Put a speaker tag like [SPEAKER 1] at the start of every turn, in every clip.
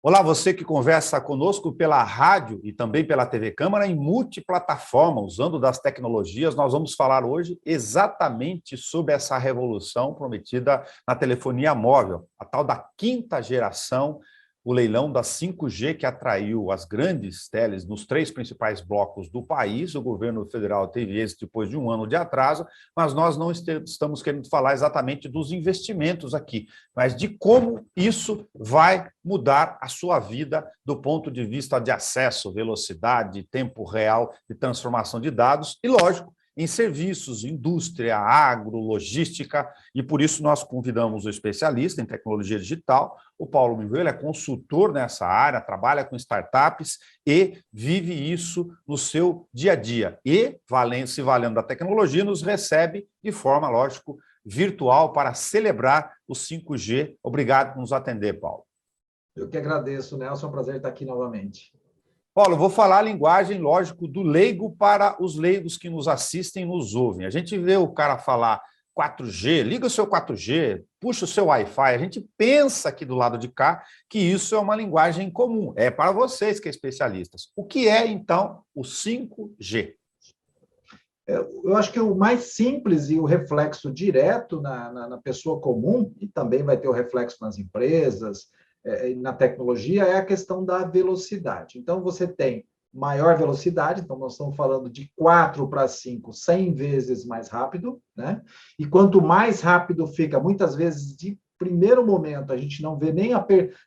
[SPEAKER 1] Olá, você que conversa conosco pela rádio e também pela TV Câmara em multiplataforma, usando das tecnologias. Nós vamos falar hoje exatamente sobre essa revolução prometida na telefonia móvel, a tal da quinta geração, o leilão da 5G que atraiu as grandes teles nos 3 principais blocos do país. O governo federal teve êxito depois de um ano de atraso, mas nós não estamos querendo falar exatamente dos investimentos aqui, mas de como isso vai mudar a sua vida do ponto de vista de acesso, velocidade, tempo real de transformação de dados e, lógico, em serviços, indústria, agro, logística, e por isso nós convidamos o especialista em tecnologia digital, o Paulo Mivel. Ele é consultor nessa área, trabalha com startups e vive isso no seu dia a dia. E, se valendo da tecnologia, nos recebe de forma, lógico, virtual para celebrar o 5G. Obrigado por nos atender, Paulo.
[SPEAKER 2] Eu que agradeço, Nelson. É um prazer estar aqui novamente.
[SPEAKER 1] Paulo, vou falar a linguagem, lógico, do leigo para os leigos que nos assistem e nos ouvem. A gente vê o cara falar 4G, liga o seu 4G, puxa o seu Wi-Fi, a gente pensa aqui do lado de cá que isso é uma linguagem comum, é para vocês que são especialistas. O que é, então, o 5G?
[SPEAKER 2] Eu acho que o mais simples e o reflexo direto na pessoa comum, e também vai ter o reflexo nas empresas, na tecnologia, é a questão da velocidade. Então, você tem maior velocidade, então nós estamos falando de 4 para 5, 100 vezes mais rápido, né? E quanto mais rápido fica, muitas vezes, de primeiro momento, a gente não vê nem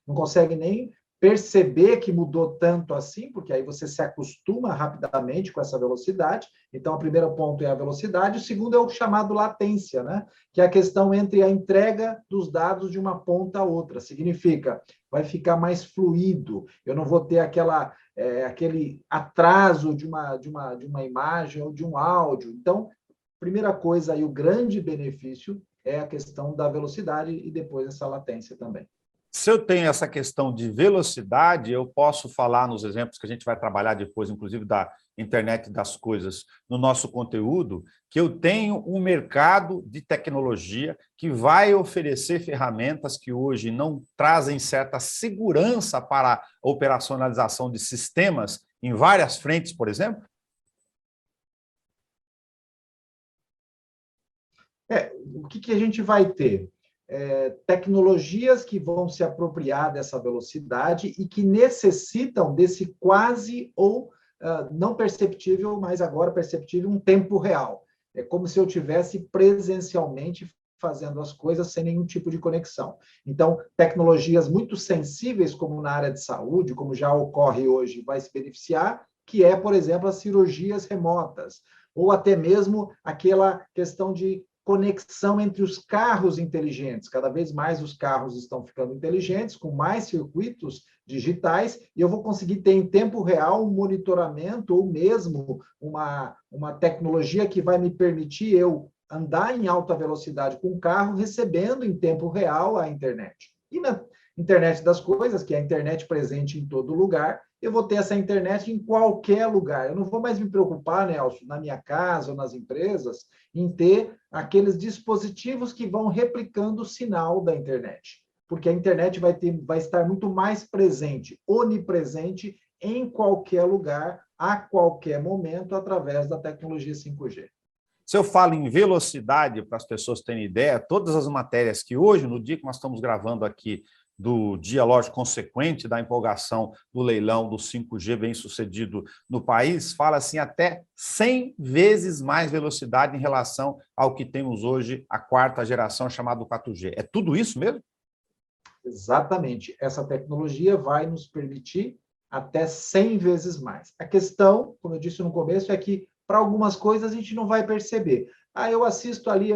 [SPEAKER 2] não consegue nem perceber que mudou tanto assim, porque aí você se acostuma rapidamente com essa velocidade. Então, o primeiro ponto é a velocidade, o segundo é o chamado latência, né? Que é a questão entre a entrega dos dados de uma ponta a outra. Significa, vai ficar mais fluido, eu não vou ter aquele atraso de uma imagem ou de um áudio. Então, primeira coisa aí, o grande benefício é a questão da velocidade e depois essa latência também.
[SPEAKER 1] Se eu tenho essa questão de velocidade, eu posso falar nos exemplos que a gente vai trabalhar depois, inclusive da internet das coisas, no nosso conteúdo, que eu tenho um mercado de tecnologia que vai oferecer ferramentas que hoje não trazem certa segurança para a operacionalização de sistemas em várias frentes, por exemplo?
[SPEAKER 2] O que a gente vai ter? Tecnologias que vão se apropriar dessa velocidade e que necessitam desse quase ou não perceptível, mas agora perceptível, um tempo real. É como se eu tivesse presencialmente fazendo as coisas sem nenhum tipo de conexão. Então, tecnologias muito sensíveis, como na área de saúde, como já ocorre hoje, vai se beneficiar, que é, por exemplo, as cirurgias remotas, ou até mesmo aquela questão de conexão entre os carros inteligentes. Cada vez mais os carros estão ficando inteligentes, com mais circuitos digitais, e eu vou conseguir ter em tempo real um monitoramento ou mesmo uma tecnologia que vai me permitir eu andar em alta velocidade com o carro, recebendo em tempo real a internet. E na internet das coisas, que é a internet presente em todo lugar, eu vou ter essa internet em qualquer lugar. Eu não vou mais me preocupar, Nelson, na minha casa ou nas empresas, em ter aqueles dispositivos que vão replicando o sinal da internet. Porque a internet vai estar muito mais presente, onipresente, em qualquer lugar, a qualquer momento, através da tecnologia 5G.
[SPEAKER 1] Se eu falo em velocidade, para as pessoas terem ideia, todas as matérias que hoje, no dia que nós estamos gravando aqui, do dia, lógico, consequente da empolgação do leilão do 5G bem-sucedido no país, fala assim até 100 vezes mais velocidade em relação ao que temos hoje, a quarta geração, chamado 4G. É tudo isso mesmo?
[SPEAKER 2] Exatamente. Essa tecnologia vai nos permitir até 100 vezes mais. A questão, como eu disse no começo, é que para algumas coisas a gente não vai perceber. Eu assisto ali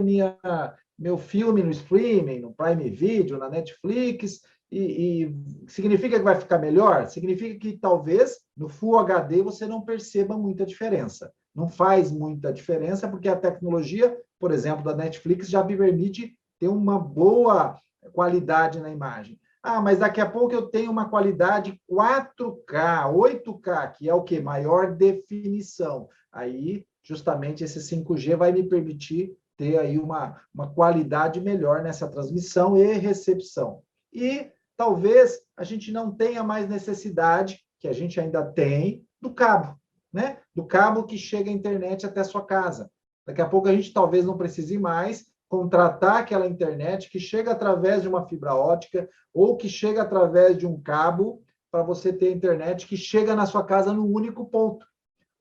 [SPEAKER 2] meu filme no streaming, no Prime Video, na Netflix, e significa que vai ficar melhor? Significa que talvez no Full HD você não perceba muita diferença. Não faz muita diferença, porque a tecnologia, por exemplo, da Netflix já me permite ter uma boa qualidade na imagem. Mas daqui a pouco eu tenho uma qualidade 4K, 8K, que é o quê? Maior definição. Aí, justamente, esse 5G vai me permitir ter aí uma qualidade melhor nessa transmissão e recepção. E talvez a gente não tenha mais necessidade, que a gente ainda tem, do cabo, né? Do cabo que chega a internet até a sua casa. Daqui a pouco a gente talvez não precise mais contratar aquela internet que chega através de uma fibra ótica ou que chega através de um cabo para você ter internet que chega na sua casa num único ponto.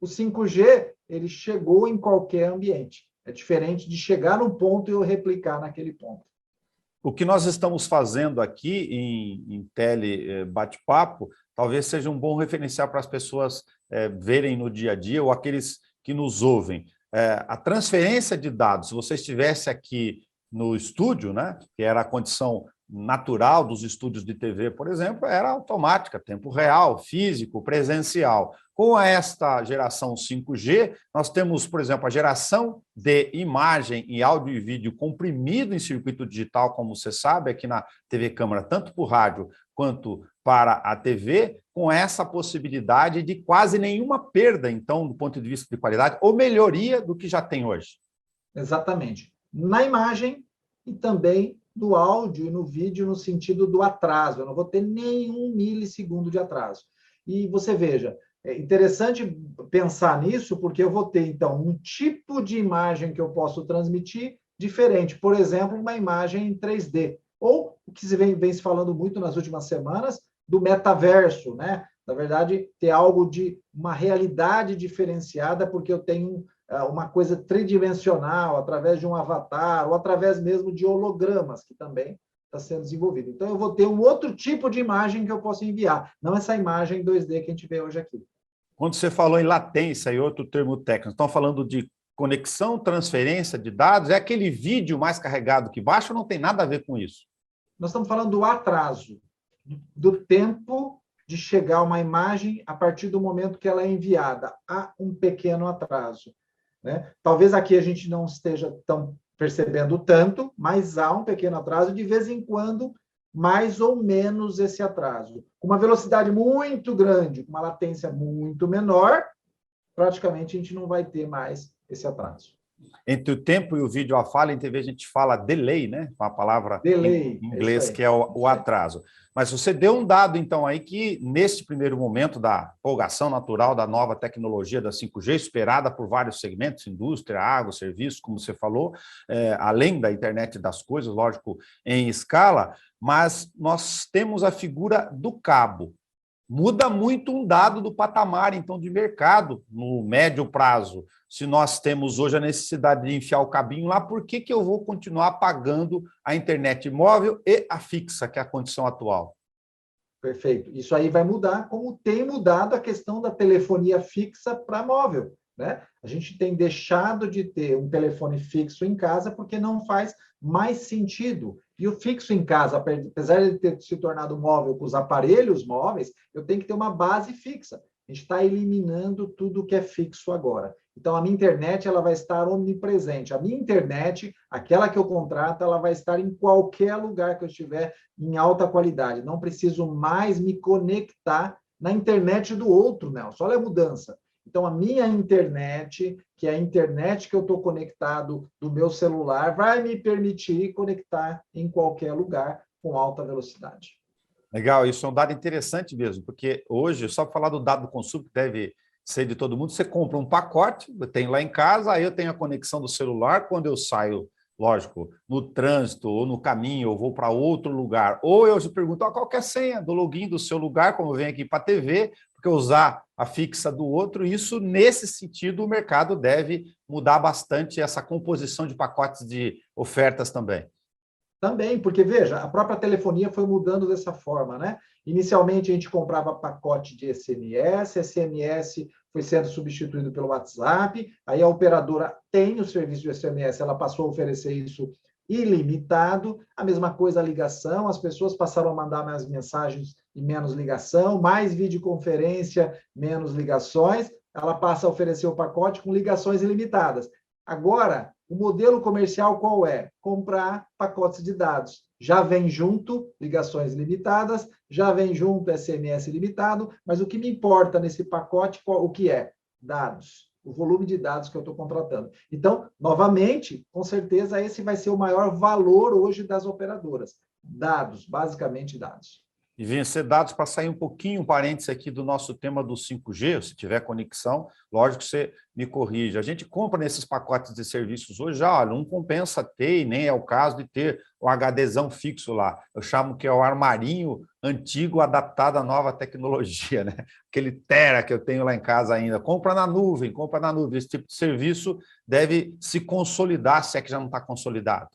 [SPEAKER 2] O 5G, ele chegou em qualquer ambiente. É diferente de chegar num ponto e eu replicar naquele ponto.
[SPEAKER 1] O que nós estamos fazendo aqui em tele bate-papo, talvez seja um bom referencial para as pessoas verem no dia a dia ou aqueles que nos ouvem. A transferência de dados, se você estivesse aqui no estúdio, né, que era a condição natural dos estúdios de TV, por exemplo, era automática, tempo real, físico, presencial. Com esta geração 5G, nós temos, por exemplo, a geração de imagem e áudio e vídeo comprimido em circuito digital, como você sabe, aqui na TV Câmara, tanto por rádio quanto para a TV, com essa possibilidade de quase nenhuma perda, então, do ponto de vista de qualidade, ou melhoria do que já tem hoje.
[SPEAKER 2] Exatamente. Na imagem e também no áudio e no vídeo, no sentido do atraso. Eu não vou ter nenhum milissegundo de atraso. E você veja, é interessante pensar nisso, porque eu vou ter, então, um tipo de imagem que eu posso transmitir diferente. Por exemplo, uma imagem em 3D. Ou o que vem se falando muito nas últimas semanas, do metaverso, né? Na verdade, ter algo de uma realidade diferenciada, porque eu tenho uma coisa tridimensional, através de um avatar, ou através mesmo de hologramas, que também está sendo desenvolvido. Então, eu vou ter um outro tipo de imagem que eu posso enviar, não essa imagem 2D que a gente vê hoje aqui.
[SPEAKER 1] Quando você falou em latência e outro termo técnico, estão falando de conexão, transferência de dados, é aquele vídeo mais carregado que baixa ou não tem nada a ver com isso?
[SPEAKER 2] Nós estamos falando do atraso, do tempo de chegar uma imagem a partir do momento que ela é enviada. Há um pequeno atraso, né? Talvez aqui a gente não esteja percebendo tanto, mas há um pequeno atraso, de vez em quando, mais ou menos esse atraso. Com uma velocidade muito grande, com uma latência muito menor, praticamente a gente não vai ter mais esse atraso.
[SPEAKER 1] Entre o tempo e o vídeo a falha, em TV a gente fala delay, né? Com a palavra
[SPEAKER 2] delay,
[SPEAKER 1] em inglês, que é o atraso. Mas você deu um dado, então, aí que, nesse primeiro momento da empolgação natural da nova tecnologia da 5G, esperada por vários segmentos, indústria, água, serviços, como você falou, além da internet das coisas, lógico, em escala, mas nós temos a figura do cabo. Muda muito um dado do patamar, então, de mercado no médio prazo. Se nós temos hoje a necessidade de enfiar o cabinho lá, por que eu vou continuar pagando a internet móvel e a fixa, que é a condição atual?
[SPEAKER 2] Perfeito. Isso aí vai mudar, como tem mudado a questão da telefonia fixa para móvel, né? A gente tem deixado de ter um telefone fixo em casa porque não faz mais sentido. E o fixo em casa, apesar de ter se tornado móvel com os aparelhos móveis, eu tenho que ter uma base fixa. A gente está eliminando tudo que é fixo agora. Então, a minha internet ela vai estar omnipresente. A minha internet, aquela que eu contrato, ela vai estar em qualquer lugar que eu estiver em alta qualidade. Não preciso mais me conectar na internet do outro, Nelson. Olha a mudança. Então, a minha internet, que é a internet que eu estou conectado do meu celular, vai me permitir conectar em qualquer lugar com alta velocidade.
[SPEAKER 1] Legal, isso é um dado interessante mesmo, porque hoje, só para falar do dado do consumo, que deve ser de todo mundo, você compra um pacote, eu tenho lá em casa, aí eu tenho a conexão do celular, quando eu saio, lógico, no trânsito ou no caminho, eu vou para outro lugar, ou eu te pergunto qual que é a senha do login do seu lugar, como eu venho aqui para a TV, porque usar a fixa do outro, isso, nesse sentido, o mercado deve mudar bastante essa composição de pacotes de ofertas também.
[SPEAKER 2] Também, porque, veja, a própria telefonia foi mudando dessa forma, né? Inicialmente, a gente comprava pacote de SMS foi sendo substituído pelo WhatsApp, aí a operadora tem o serviço de SMS, ela passou a oferecer isso ilimitado, a mesma coisa a ligação, as pessoas passaram a mandar mais mensagens e menos ligação, mais videoconferência, menos ligações, ela passa a oferecer o pacote com ligações ilimitadas. Agora, o modelo comercial qual é? Comprar pacotes de dados. Já vem junto ligações limitadas, já vem junto SMS limitado, mas o que me importa nesse pacote, o que é? Dados. O volume de dados que eu estou contratando. Então, novamente, com certeza, esse vai ser o maior valor hoje das operadoras. Dados, basicamente dados.
[SPEAKER 1] E vencer dados, para sair um pouquinho, um parênteses aqui do nosso tema do 5G, se tiver conexão, lógico que você me corrige. A gente compra nesses pacotes de serviços hoje, já, olha, não compensa ter, e nem é o caso de ter o HDzão fixo lá. Eu chamo que é o armarinho antigo adaptado à nova tecnologia, né? Aquele tera que eu tenho lá em casa ainda. Compra na nuvem, compra na nuvem. Esse tipo de serviço deve se consolidar, se é que já não está consolidado.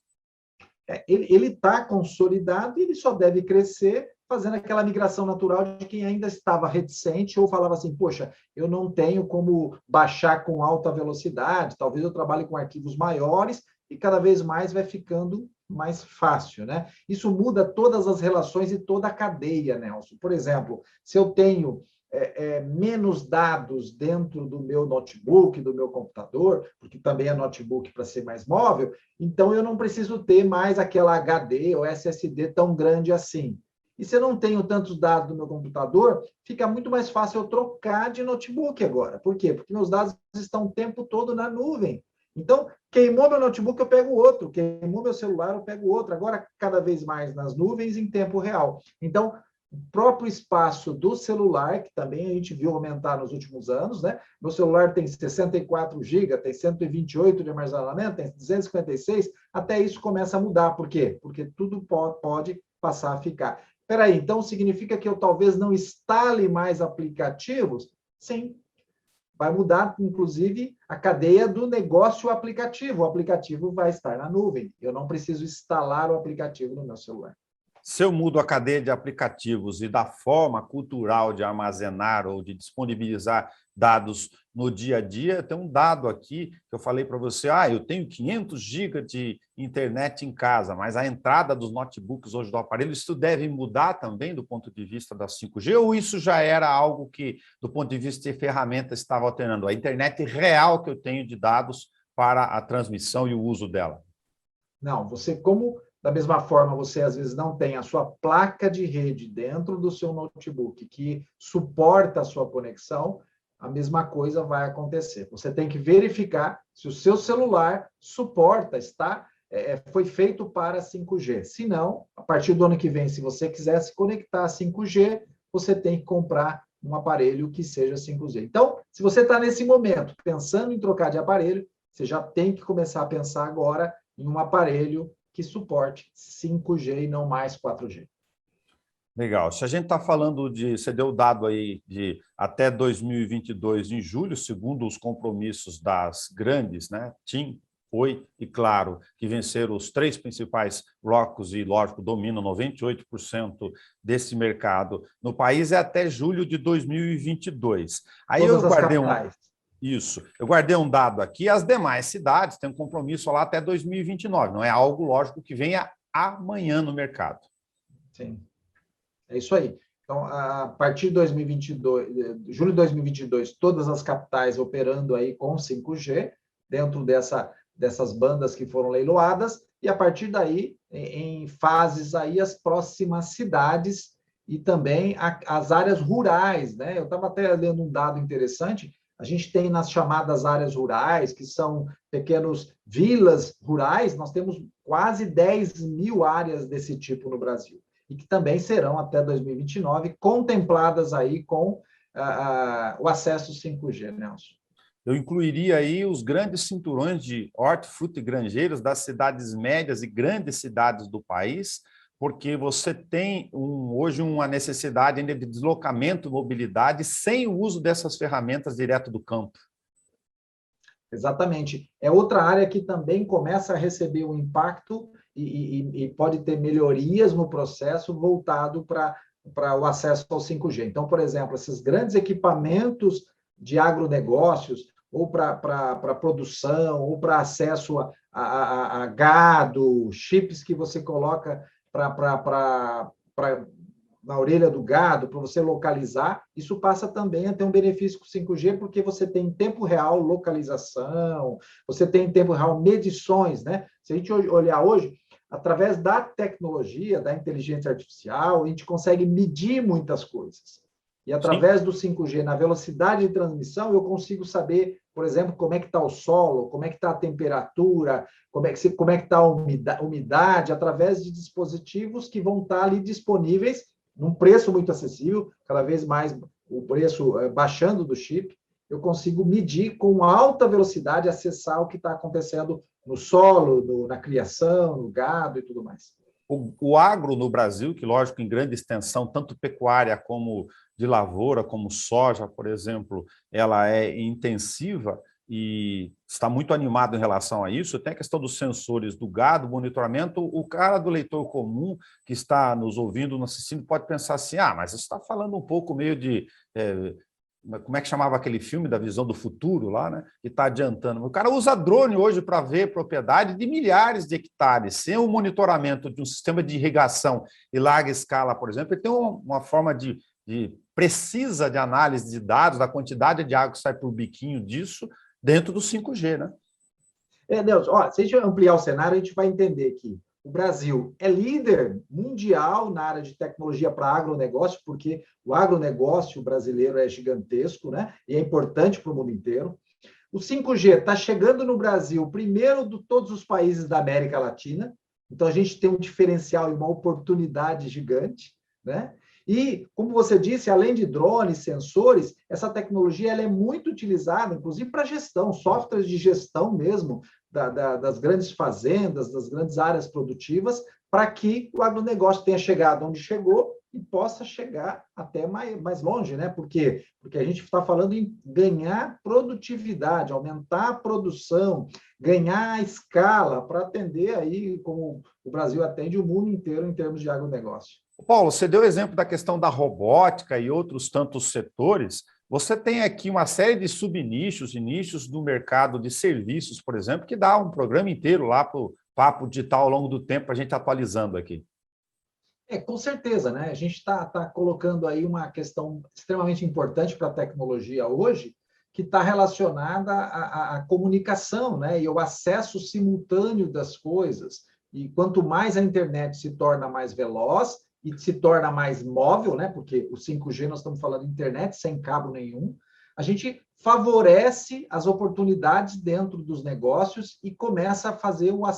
[SPEAKER 2] Ele está consolidado e ele só deve crescer fazendo aquela migração natural de quem ainda estava reticente ou falava assim, poxa, eu não tenho como baixar com alta velocidade, talvez eu trabalhe com arquivos maiores e cada vez mais vai ficando mais fácil, né? Isso muda todas as relações e toda a cadeia, Nelson. Por exemplo, se eu tenho menos dados dentro do meu notebook, do meu computador, porque também é notebook para ser mais móvel, então eu não preciso ter mais aquela HD ou SSD tão grande assim. E se eu não tenho tantos dados do meu computador, fica muito mais fácil eu trocar de notebook agora. Por quê? Porque meus dados estão o tempo todo na nuvem. Então, queimou meu notebook, eu pego outro. Queimou meu celular, eu pego outro. Agora, cada vez mais nas nuvens, em tempo real. Então, o próprio espaço do celular, que também a gente viu aumentar nos últimos anos, né? Meu celular tem 64 GB, tem 128 de armazenamento, tem 256, até isso começa a mudar. Por quê? Porque tudo pode passar a ficar. Espera aí, então significa que eu talvez não instale mais aplicativos? Sim, vai mudar, inclusive, a cadeia do negócio aplicativo. O aplicativo vai estar na nuvem. Eu não preciso instalar o aplicativo no meu celular.
[SPEAKER 1] Se eu mudo a cadeia de aplicativos e da forma cultural de armazenar ou de disponibilizar dados no dia a dia, tem um dado aqui que eu falei para você, eu tenho 500 GB de internet em casa, mas a entrada dos notebooks hoje do aparelho, isso deve mudar também do ponto de vista da 5G ou isso já era algo que, do ponto de vista de ferramentas, estava alternando? A internet real que eu tenho de dados para a transmissão e o uso dela?
[SPEAKER 2] Não, você como... Da mesma forma, você às vezes não tem a sua placa de rede dentro do seu notebook que suporta a sua conexão, a mesma coisa vai acontecer. Você tem que verificar se o seu celular suporta, foi feito para 5G. Se não, a partir do ano que vem, se você quiser se conectar a 5G, você tem que comprar um aparelho que seja 5G. Então, se você está nesse momento pensando em trocar de aparelho, você já tem que começar a pensar agora em um aparelho que suporte 5G e não mais 4G.
[SPEAKER 1] Legal. Se a gente está falando de... Você deu o dado aí de até 2022, em julho, segundo os compromissos das grandes, né? TIM, Oi e Claro, que venceram os 3 principais blocos e, lógico, dominam 98% desse mercado no país, é até julho de 2022. Aí
[SPEAKER 2] Todas
[SPEAKER 1] eu
[SPEAKER 2] as
[SPEAKER 1] guardei
[SPEAKER 2] capitais.
[SPEAKER 1] Isso. Eu guardei um dado aqui, as demais cidades têm um compromisso lá até 2029, não é algo, lógico, que venha amanhã no mercado.
[SPEAKER 2] Sim, é isso aí. Então, a partir de 2022, julho de 2022, todas as capitais operando aí com 5G, dentro dessas bandas que foram leiloadas, e a partir daí, em fases aí, as próximas cidades e também as áreas rurais, né? Eu estava até lendo um dado interessante, a gente tem nas chamadas áreas rurais, que são pequenos vilas rurais, nós temos quase 10 mil áreas desse tipo no Brasil, e que também serão, até 2029, contempladas aí com o acesso 5G, Nelson.
[SPEAKER 1] Eu incluiria aí os grandes cinturões de hortifruti e granjeiros das cidades médias e grandes cidades do país, porque você tem hoje uma necessidade ainda de deslocamento e mobilidade sem o uso dessas ferramentas direto do campo.
[SPEAKER 2] Exatamente. É outra área que também começa a receber um impacto e pode ter melhorias no processo voltado para o acesso ao 5G. Então, por exemplo, esses grandes equipamentos de agronegócios, ou para produção, ou para acesso a gado, chips que você coloca na orelha do gado, para você localizar, isso passa também a ter um benefício com 5G, porque você tem em tempo real localização, você tem em tempo real medições, né? Se a gente olhar hoje, através da tecnologia, da inteligência artificial, a gente consegue medir muitas coisas. E através do 5G, na velocidade de transmissão, eu consigo saber, por exemplo, como é que está o solo, como é que está a temperatura, como é que está a umidade, através de dispositivos que vão estar ali disponíveis num preço muito acessível, cada vez mais o preço baixando do chip, eu consigo medir com alta velocidade, acessar o que está acontecendo no solo, na criação, no gado e tudo mais.
[SPEAKER 1] O agro no Brasil, que lógico em grande extensão, tanto pecuária como de lavoura, como soja, por exemplo, ela é intensiva e está muito animado em relação a isso. Tem a questão dos sensores do gado, monitoramento. O cara do leitor comum que está nos ouvindo, nos assistindo, pode pensar assim, mas você está falando um pouco meio de... como é que chamava aquele filme da visão do futuro lá, né? Que está adiantando. O cara usa drone hoje para ver propriedade de milhares de hectares, sem o monitoramento de um sistema de irrigação em larga escala, por exemplo, ele tem uma forma de precisa de análise de dados, da quantidade de água que sai por biquinho disso, dentro do 5G, né?
[SPEAKER 2] Nelson, se a gente ampliar o cenário, a gente vai entender que o Brasil é líder mundial na área de tecnologia para agronegócio, porque o agronegócio brasileiro é gigantesco, né? E é importante para o mundo inteiro. O 5G está chegando no Brasil, primeiro de todos os países da América Latina. Então, a gente tem um diferencial e uma oportunidade gigante, né? E, como você disse, além de drones, sensores, essa tecnologia ela é muito utilizada, inclusive para gestão, softwares de gestão mesmo, das grandes fazendas, das grandes áreas produtivas, para que o agronegócio tenha chegado onde chegou e possa chegar até mais longe, né? Por quê? Porque a gente está falando em ganhar produtividade, aumentar a produção, ganhar a escala para atender aí, como o Brasil atende o mundo inteiro em termos de agronegócio.
[SPEAKER 1] Paulo, você deu o exemplo da questão da robótica e outros tantos setores. Você tem aqui uma série de subnichos e nichos do mercado de serviços, por exemplo, que dá um programa inteiro lá para o Papo Digital ao longo do tempo, para a gente atualizando aqui.
[SPEAKER 2] Com certeza, né? A gente está colocando aí uma questão extremamente importante para a tecnologia hoje, que está relacionada à comunicação, né? E ao acesso simultâneo das coisas. E quanto mais a internet se torna mais veloz e se torna mais móvel, né? Porque o 5G nós estamos falando de internet sem cabo nenhum, a gente favorece as oportunidades dentro dos negócios e começa a fazer uma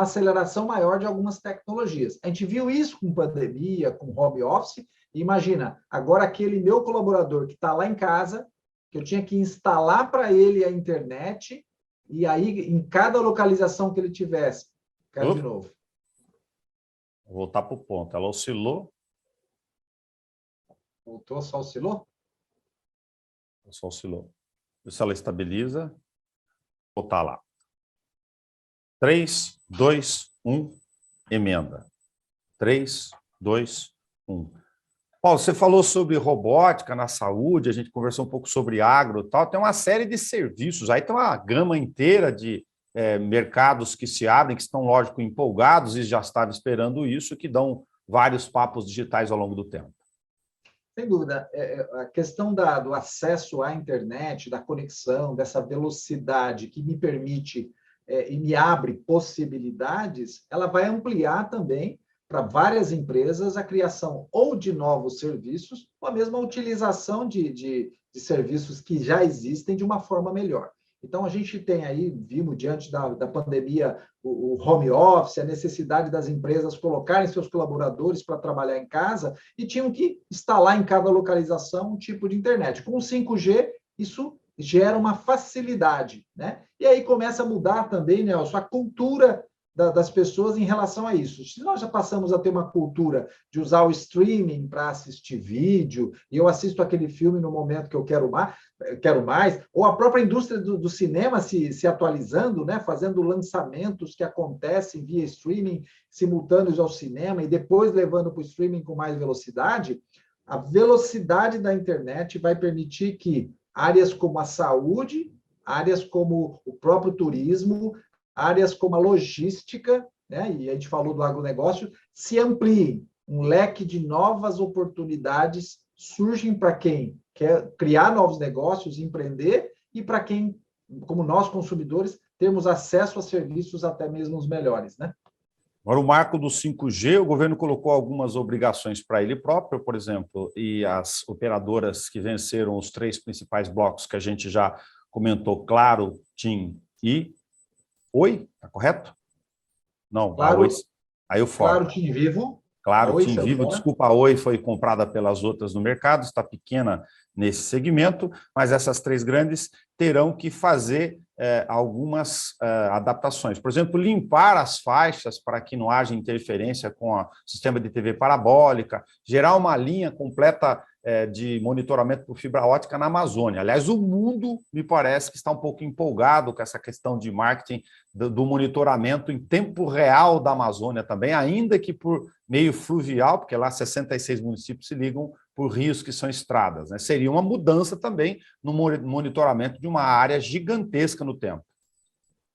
[SPEAKER 2] aceleração maior de algumas tecnologias. A gente viu isso com pandemia, com home office. Imagina, agora aquele meu colaborador que está lá em casa, que eu tinha que instalar para ele a internet, e aí em cada localização que ele tivesse, caiu de novo.
[SPEAKER 1] Vou voltar para o ponto. Ela oscilou.
[SPEAKER 2] Voltou, só oscilou?
[SPEAKER 1] Só oscilou. Se ela estabiliza, vou botar lá. 3, 2, 1, emenda. 3, 2, 1. Paulo, você falou sobre robótica na saúde, a gente conversou um pouco sobre agro e tal, tem uma série de serviços, aí tem uma gama inteira de mercados que se abrem, que estão, lógico, empolgados e já estavam esperando isso, que dão vários papos digitais ao longo do tempo.
[SPEAKER 2] Sem dúvida, a questão do acesso à internet, da conexão, dessa velocidade que me permite e me abre possibilidades, ela vai ampliar também para várias empresas a criação ou de novos serviços, ou a mesma utilização de serviços que já existem de uma forma melhor. Então, a gente tem aí, vimos diante da pandemia, o home office, a necessidade das empresas colocarem seus colaboradores para trabalhar em casa e tinham que instalar em cada localização um tipo de internet. Com o 5G, isso gera uma facilidade, né? E aí começa a mudar também, Nelson, a cultura das pessoas em relação a isso. Se nós já passamos a ter uma cultura de usar o streaming para assistir vídeo, e eu assisto aquele filme no momento que eu quero mais, ou a própria indústria do cinema se atualizando, né, fazendo lançamentos que acontecem via streaming simultâneos ao cinema e depois levando para o streaming com mais velocidade, a velocidade da internet vai permitir que áreas como a saúde, áreas como o próprio turismo, áreas como a logística, né, e a gente falou do agronegócio, se ampliem. Um leque de novas oportunidades surgem para quem quer criar novos negócios, empreender, e para quem, como nós, consumidores, temos acesso a serviços até mesmo os melhores, né?
[SPEAKER 1] Agora, o marco do 5G, o governo colocou algumas obrigações para ele próprio, por exemplo, e as operadoras que venceram os 3 principais blocos que a gente já comentou, Claro, TIM e Oi, tá correto? Não,
[SPEAKER 2] Claro,
[SPEAKER 1] aí eu falo.
[SPEAKER 2] Claro, TIM Vivo. A
[SPEAKER 1] Claro,
[SPEAKER 2] Oi
[SPEAKER 1] Tim
[SPEAKER 2] saiu
[SPEAKER 1] Vivo,
[SPEAKER 2] fora?
[SPEAKER 1] desculpa, a Oi foi comprada pelas outras no mercado, está pequena nesse segmento, mas essas três grandes terão que fazer algumas adaptações. Por exemplo, limpar as faixas para que não haja interferência com o sistema de TV parabólica, gerar uma linha completa de monitoramento por fibra ótica na Amazônia. Aliás, o mundo, me parece, que está um pouco empolgado com essa questão de marketing do monitoramento em tempo real da Amazônia também, ainda que por meio fluvial, porque lá 66 municípios se ligam por rios que são estradas, né? Seria uma mudança também no monitoramento de uma área gigantesca no tempo.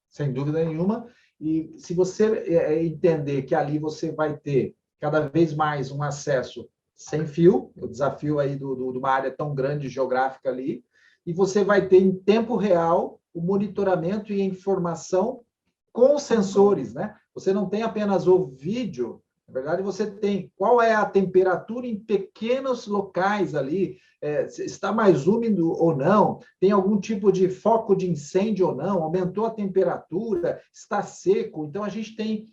[SPEAKER 2] Sem dúvida nenhuma. E se você entender que ali você vai ter cada vez mais um acesso sem fio, o desafio aí de uma área tão grande geográfica ali, e você vai ter em tempo real o monitoramento e a informação com sensores, né? Você não tem apenas o vídeo, na verdade você tem qual é a temperatura em pequenos locais ali, está mais úmido ou não, tem algum tipo de foco de incêndio ou não, aumentou a temperatura, está seco. Então, a gente tem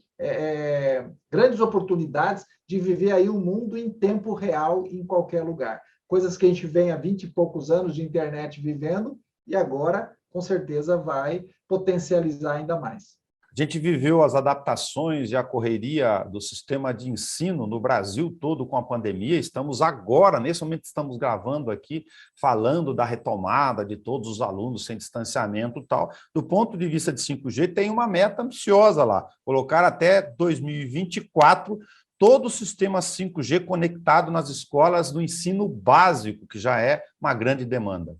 [SPEAKER 2] grandes oportunidades de viver aí um mundo em tempo real em qualquer lugar. Coisas que a gente vem há 20 e poucos anos de internet vivendo e agora, com certeza, vai potencializar ainda mais.
[SPEAKER 1] A gente viveu as adaptações e a correria do sistema de ensino no Brasil todo com a pandemia. Estamos agora, nesse momento estamos gravando aqui, falando da retomada de todos os alunos sem distanciamento e tal. Do ponto de vista de 5G, tem uma meta ambiciosa lá, colocar até 2024 todo o sistema 5G conectado nas escolas do ensino básico, que já é uma grande demanda.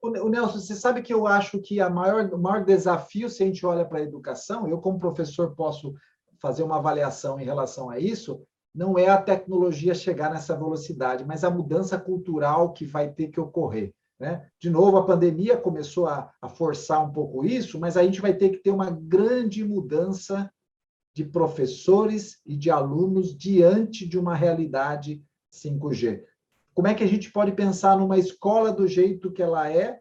[SPEAKER 2] O Nelson, você sabe que eu acho que o maior desafio, se a gente olha para a educação, eu como professor posso fazer uma avaliação em relação a isso, não é a tecnologia chegar nessa velocidade, mas a mudança cultural que vai ter que ocorrer, né? De novo, a pandemia começou a forçar um pouco isso, mas a gente vai ter que ter uma grande mudança de professores e de alunos diante de uma realidade 5G. Como é que a gente pode pensar numa escola do jeito que ela é,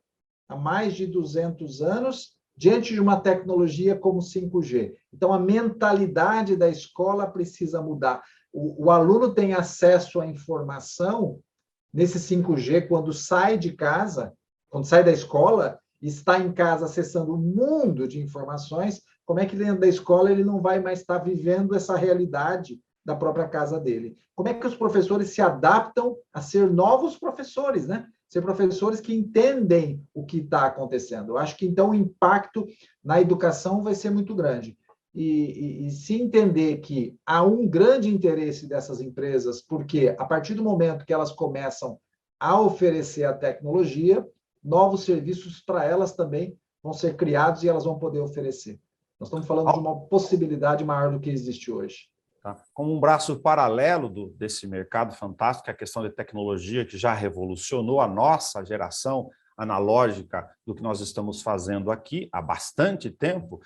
[SPEAKER 2] há mais de 200 anos, diante de uma tecnologia como 5G? Então, a mentalidade da escola precisa mudar. O aluno tem acesso à informação nesse 5G quando sai de casa, quando sai da escola, está em casa acessando um mundo de informações. Como é que dentro da escola ele não vai mais estar vivendo essa realidade da própria casa dele? Como é que os professores se adaptam a ser novos professores, né? Ser professores que entendem o que está acontecendo. Eu acho que, então, o impacto na educação vai ser muito grande. E se entender que há um grande interesse dessas empresas, porque a partir do momento que elas começam a oferecer a tecnologia, novos serviços para elas também vão ser criados e elas vão poder oferecer. Nós estamos falando de uma possibilidade maior do que existe hoje.
[SPEAKER 1] Como um braço paralelo desse mercado fantástico, a questão de tecnologia que já revolucionou a nossa geração analógica do que nós estamos fazendo aqui há bastante tempo,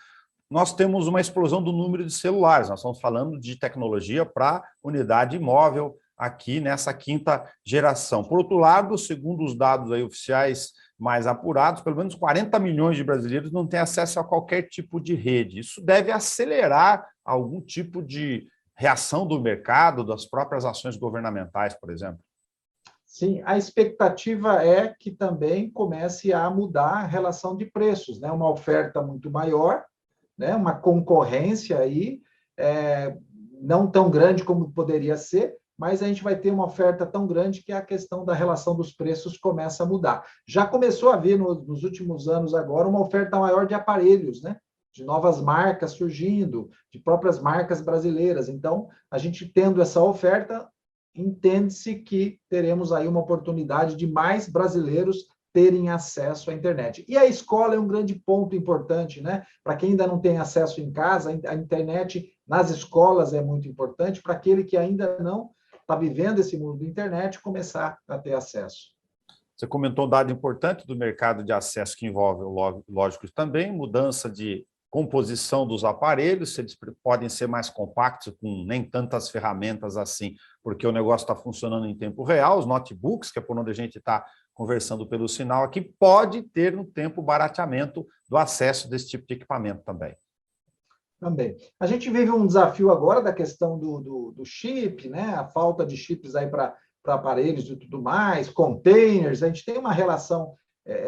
[SPEAKER 1] nós temos uma explosão do número de celulares. Nós estamos falando de tecnologia para unidade móvel aqui nessa quinta geração. Por outro lado, segundo os dados aí oficiais mais apurados, pelo menos 40 milhões de brasileiros não têm acesso a qualquer tipo de rede. Isso deve acelerar algum tipo de reação do mercado, das próprias ações governamentais, por exemplo.
[SPEAKER 2] Sim, a expectativa é que também comece a mudar a relação de preços, né? Uma oferta muito maior, né? Uma concorrência aí, não tão grande como poderia ser, mas a gente vai ter uma oferta tão grande que a questão da relação dos preços começa a mudar. Já começou a haver nos últimos anos agora uma oferta maior de aparelhos, né? De novas marcas surgindo, de próprias marcas brasileiras. Então, a gente tendo essa oferta, entende-se que teremos aí uma oportunidade de mais brasileiros terem acesso à internet. E a escola é um grande ponto importante, né? Para quem ainda não tem acesso em casa, a internet nas escolas é muito importante, para aquele que ainda não está vivendo esse mundo da internet, começar a ter acesso.
[SPEAKER 1] Você comentou um dado importante do mercado de acesso que envolve, lógico, também mudança de composição dos aparelhos, se eles podem ser mais compactos, com nem tantas ferramentas assim, porque o negócio está funcionando em tempo real, os notebooks, que é por onde a gente está conversando pelo sinal aqui, pode ter um tempo barateamento do acesso desse tipo de equipamento também.
[SPEAKER 2] Também. A gente vive um desafio agora da questão do chip, né? A falta de chips aí para aparelhos e tudo mais, containers. A gente tem uma relação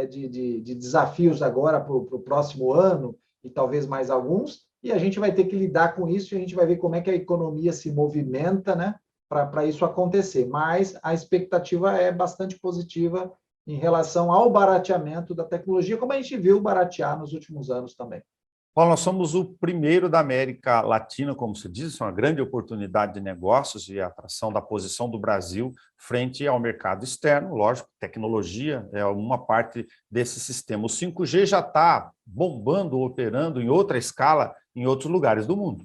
[SPEAKER 2] de desafios agora para o próximo ano e talvez mais alguns, e a gente vai ter que lidar com isso e a gente vai ver como é que a economia se movimenta, né? Para isso acontecer. Mas a expectativa é bastante positiva em relação ao barateamento da tecnologia, como a gente viu baratear nos últimos anos também.
[SPEAKER 1] Paulo, nós somos o primeiro da América Latina, como se diz, uma grande oportunidade de negócios e atração da posição do Brasil frente ao mercado externo. Lógico, tecnologia é uma parte desse sistema. O 5G já está bombando, operando em outra escala em outros lugares do mundo.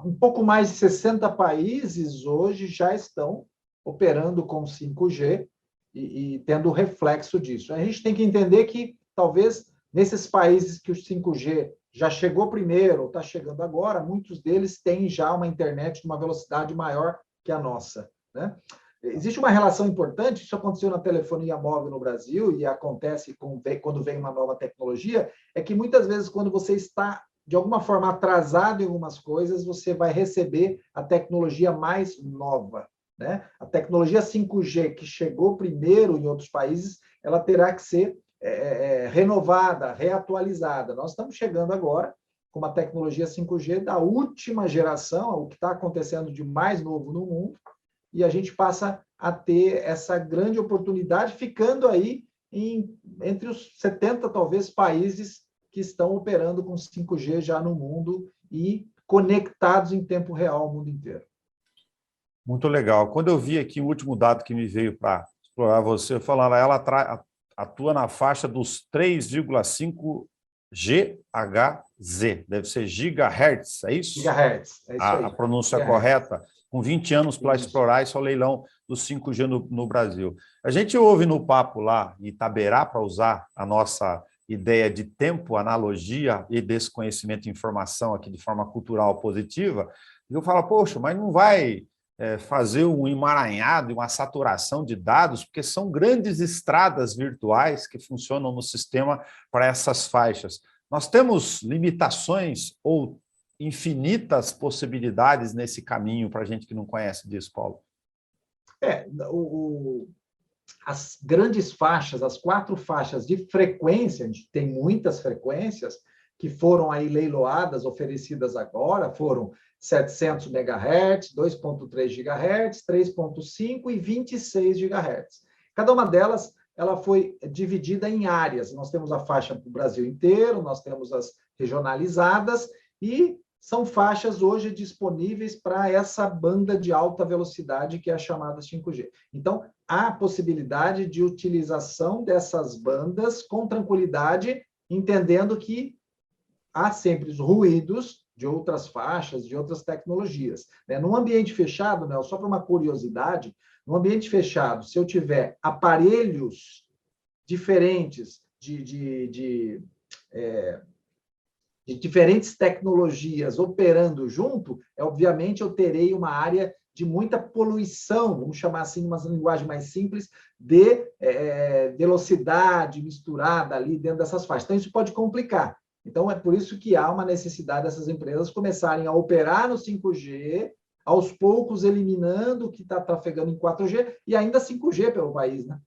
[SPEAKER 2] Um pouco mais de 60 países hoje já estão operando com 5G e tendo reflexo disso. A gente tem que entender que, talvez, nesses países que o 5G já chegou primeiro, ou está chegando agora, muitos deles têm já uma internet de uma velocidade maior que a nossa, né? Existe uma relação importante, isso aconteceu na telefonia móvel no Brasil e acontece quando vem uma nova tecnologia, é que muitas vezes quando você está, de alguma forma, atrasado em algumas coisas, você vai receber a tecnologia mais nova, né? A tecnologia 5G, que chegou primeiro em outros países, ela terá que ser renovada, reatualizada. Nós estamos chegando agora com uma tecnologia 5G da última geração, o que está acontecendo de mais novo no mundo, e a gente passa a ter essa grande oportunidade, ficando aí entre os 70, talvez, países que estão operando com 5G já no mundo e conectados em tempo real ao mundo inteiro.
[SPEAKER 1] Muito legal. Quando eu vi aqui o último dado que me veio para explorar você, falando, ela atua na faixa dos 3,5 GHz, deve ser gigahertz, é isso?
[SPEAKER 2] Gigahertz, é isso aí.
[SPEAKER 1] A pronúncia
[SPEAKER 2] gigahertz.
[SPEAKER 1] Correta, com 20 anos para explorar esse é o leilão do 5G no Brasil. A gente ouve no papo lá em Itaberá, para usar a nossa ideia de tempo, analogia e desse conhecimento e informação aqui de forma cultural positiva, e eu falo, poxa, mas não vai fazer um emaranhado e uma saturação de dados, porque são grandes estradas virtuais que funcionam no sistema para essas faixas. Nós temos limitações ou infinitas possibilidades nesse caminho para a gente que não conhece disso, Paulo?
[SPEAKER 2] As grandes faixas, as 4 faixas de frequência, a gente tem muitas frequências que foram aí leiloadas, oferecidas agora, foram 700 MHz, 2.3 GHz, 3.5 e 26 GHz. Cada uma delas ela foi dividida em áreas. Nós temos a faixa para o Brasil inteiro, nós temos as regionalizadas e são faixas hoje disponíveis para essa banda de alta velocidade que é a chamada 5G. Então, há possibilidade de utilização dessas bandas com tranquilidade, entendendo que há sempre os ruídos de outras faixas, de outras tecnologias. Num ambiente fechado, né, só para uma curiosidade, num ambiente fechado, se eu tiver aparelhos diferentes de diferentes tecnologias operando junto, obviamente eu terei uma área de muita poluição, vamos chamar assim, uma linguagem mais simples, de velocidade misturada ali dentro dessas faixas. Então, isso pode complicar. Então, é por isso que há uma necessidade dessas empresas começarem a operar no 5G, aos poucos eliminando o que está trafegando em 4G e ainda 5G pelo país, né?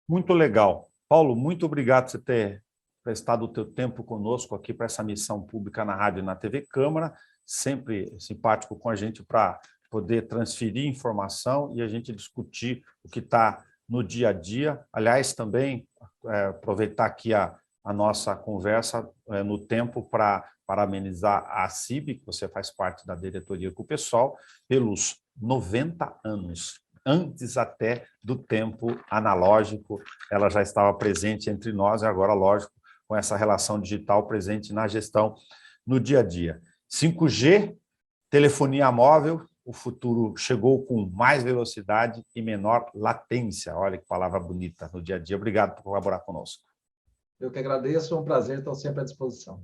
[SPEAKER 1] Muito legal. Paulo, muito obrigado por você ter prestado o teu tempo conosco aqui para essa missão pública na rádio e na TV Câmara, sempre simpático com a gente para poder transferir informação e a gente discutir o que está no dia a dia. Aliás, também aproveitar aqui a nossa conversa no tempo para parabenizar a CIB, que você faz parte da diretoria com o pessoal, pelos 90 anos. Antes até do tempo analógico, ela já estava presente entre nós e agora, lógico, com essa relação digital presente na gestão no dia a dia. 5G, telefonia móvel, o futuro chegou com mais velocidade e menor latência. Olha que palavra bonita no dia a dia. Obrigado por colaborar conosco.
[SPEAKER 2] Eu que agradeço, é um prazer, estou sempre à disposição.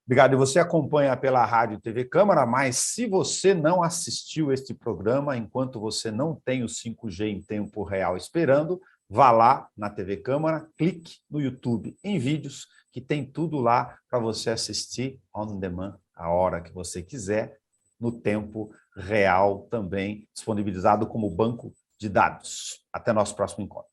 [SPEAKER 1] Obrigado. E você acompanha pela Rádio e TV Câmara, mas se você não assistiu este programa, enquanto você não tem o 5G em tempo real esperando, vá lá na TV Câmara, clique no YouTube em vídeos, que tem tudo lá para você assistir on demand, a hora que você quiser, no tempo real também, disponibilizado como banco de dados. Até nosso próximo encontro.